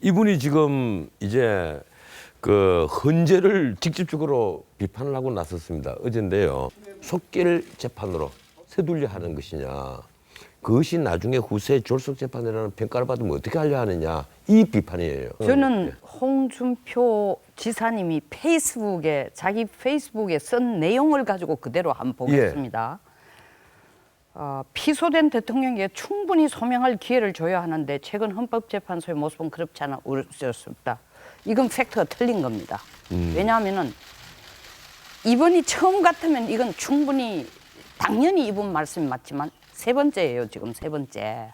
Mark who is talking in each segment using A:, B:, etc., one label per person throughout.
A: 이분이 지금 이제 그 헌재를 직접적으로 비판을 하고 나섰습니다. 어젠데요. 속길 재판으로 서둘려 하는 것이냐. 그것이 나중에 후세 졸속 재판이라는 평가를 받으면 어떻게 하려 하느냐. 이 비판이에요.
B: 저는 홍준표 지사님이 자기 페이스북에 쓴 내용을 가지고 그대로 한번 보겠습니다. 피소된 대통령에게 충분히 소명할 기회를 줘야 하는데 최근 헌법재판소의 모습은 그렇지 않아 우려스럽다. 이건 팩트가 틀린 겁니다. 왜냐하면은 이번이 처음 같으면 이건 충분히 당연히 이분 말씀이 맞지만 세 번째예요. 지금 세 번째.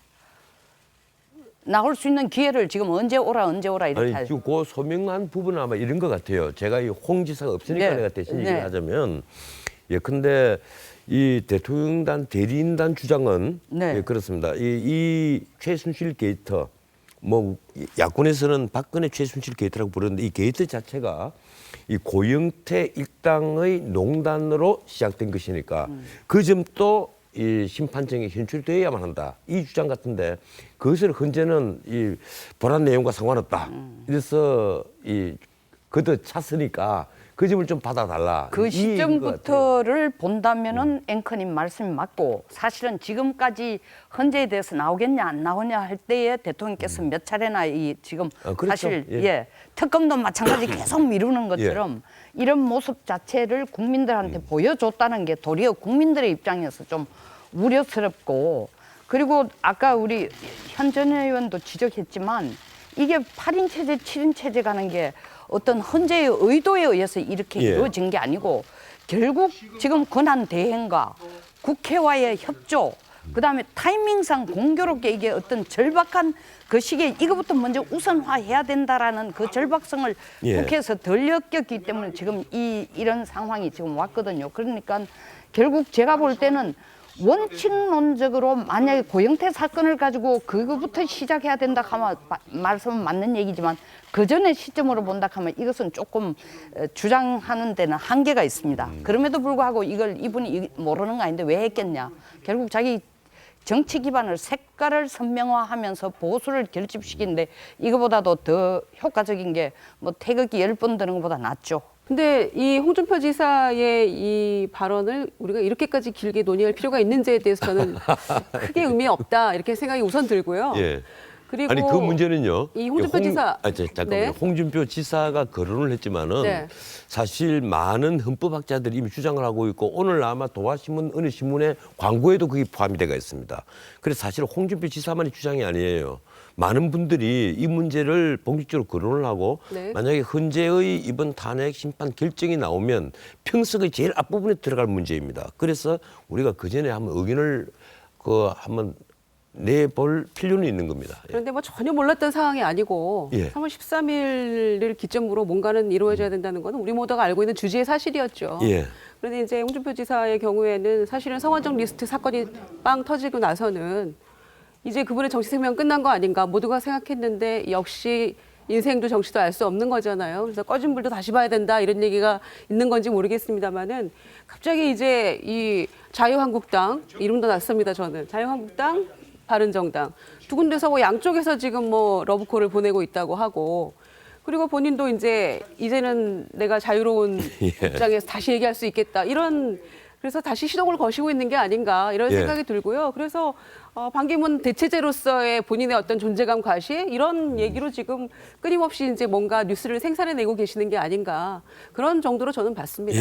B: 나올 수 있는 기회를 지금 언제 오라 이렇게
A: 아니, 지금 그 소명한 부분은 아마 이런 것 같아요. 제가 이 홍 지사가 없으니까
B: 네.
A: 내가 대신
B: 네.
A: 얘기를 하자면 예컨대 이 대통령단 대리인단 주장은
B: 네.
A: 예, 그렇습니다. 이 최순실 게이트 뭐 야권에서는 박근혜 최순실 게이트라고 부르는데 이 게이트 자체가 이 고영태 일당의 농단으로 시작된 것이니까 그 점도 이 심판정에 현출되어야만 한다. 이 주장 같은데 그것을 헌재는 이 보란 내용과 상관없다. 이래서 이 그도 찼으니까 그 점을 좀 받아달라.
B: 그
A: 이
B: 시점부터를 본다면은 앵커님 말씀이 맞고 사실은 지금까지 헌재에 대해서 나오겠냐 안 나오냐 할 때에 대통령께서 몇 차례나 이 지금
A: 그렇죠.
B: 사실
A: 예.
B: 특검도 마찬가지 계속 미루는 것처럼 이런 모습 자체를 국민들한테 보여줬다는 게 도리어 국민들의 입장에서 좀 우려스럽고 그리고 아까 우리 현 전 의원도 지적했지만 이게 8인 체제, 7인 체제 가는 게 어떤 헌재의 의도에 의해서 이렇게 이루어진 게 아니고 결국 지금 권한 대행과 국회와의 협조 그다음에 타이밍상 공교롭게 이게 어떤 절박한 그 시기에 이거부터 먼저 우선화해야 된다라는 그 절박성을 국회에서 덜 느꼈기 때문에 지금 이런 상황이 지금 왔거든요. 그러니까 결국 제가 볼 때는 원칙론적으로 만약에 고영태 사건을 가지고 그거부터 시작해야 된다 하면 말씀은 맞는 얘기지만 그 전에 시점으로 본다 하면 이것은 조금 주장하는 데는 한계가 있습니다. 그럼에도 불구하고 이걸 이분이 모르는 거 아닌데 왜 했겠냐. 결국 자기 정치 기반을 색깔을 선명화하면서 보수를 결집시키는데 이거보다도 더 효과적인 게 뭐 태극기 10번 드는 것보다 낫죠.
C: 근데 이 홍준표 지사의 이 발언을 우리가 이렇게까지 길게 논의할 필요가 있는지에 대해서 저는 크게 의미 없다 이렇게 생각이 우선 들고요.
A: 예.
C: 그리고
A: 아니 그 문제는요.
C: 이 홍준표 지사
A: 잠깐만요.
C: 네.
A: 홍준표 지사가 거론을 했지만은
C: 네.
A: 사실 많은 헌법학자들이 이미 주장을 하고 있고 오늘 아마 도화신문 어느 신문의 광고에도 그게 포함이 되어 있습니다. 그래서 사실 홍준표 지사만의 주장이 아니에요. 많은 분들이 이 문제를 본격적으로 거론을 하고
C: 네.
A: 만약에 헌재의 이번 탄핵 심판 결정이 나오면 평석의 제일 앞부분에 들어갈 문제입니다. 그래서 우리가 그 전에 한번 의견을 한번 내볼 필요는 있는 겁니다.
C: 그런데 뭐 전혀 몰랐던 상황이 아니고 3월 13일을 기점으로 뭔가는 이루어져야 된다는 건 우리 모두가 알고 있는 주지의 사실이었죠. 그런데 이제 홍준표 지사의 경우에는 사실은 성완종 리스트 사건이 빵 터지고 나서는 이제 그분의 정치 생명 끝난 거 아닌가 모두가 생각했는데 역시 인생도 정치도 알 수 없는 거잖아요. 그래서 꺼진 불도 다시 봐야 된다 이런 얘기가 있는 건지 모르겠습니다만은 갑자기 이제 이 자유한국당 이름도 났습니다. 저는 자유한국당, 바른정당 두 군데서 뭐 양쪽에서 지금 뭐 러브콜을 보내고 있다고 하고 그리고 본인도 이제는 내가 자유로운 입장에서 다시 얘기할 수 있겠다 이런. 그래서 다시 시동을 거시고 있는 게 아닌가 이런 생각이 들고요. 그래서 반기문 대체제로서의 본인의 어떤 존재감 과시 이런 얘기로 지금 끊임없이 이제 뭔가 뉴스를 생산해내고 계시는 게 아닌가 그런 정도로 저는 봤습니다.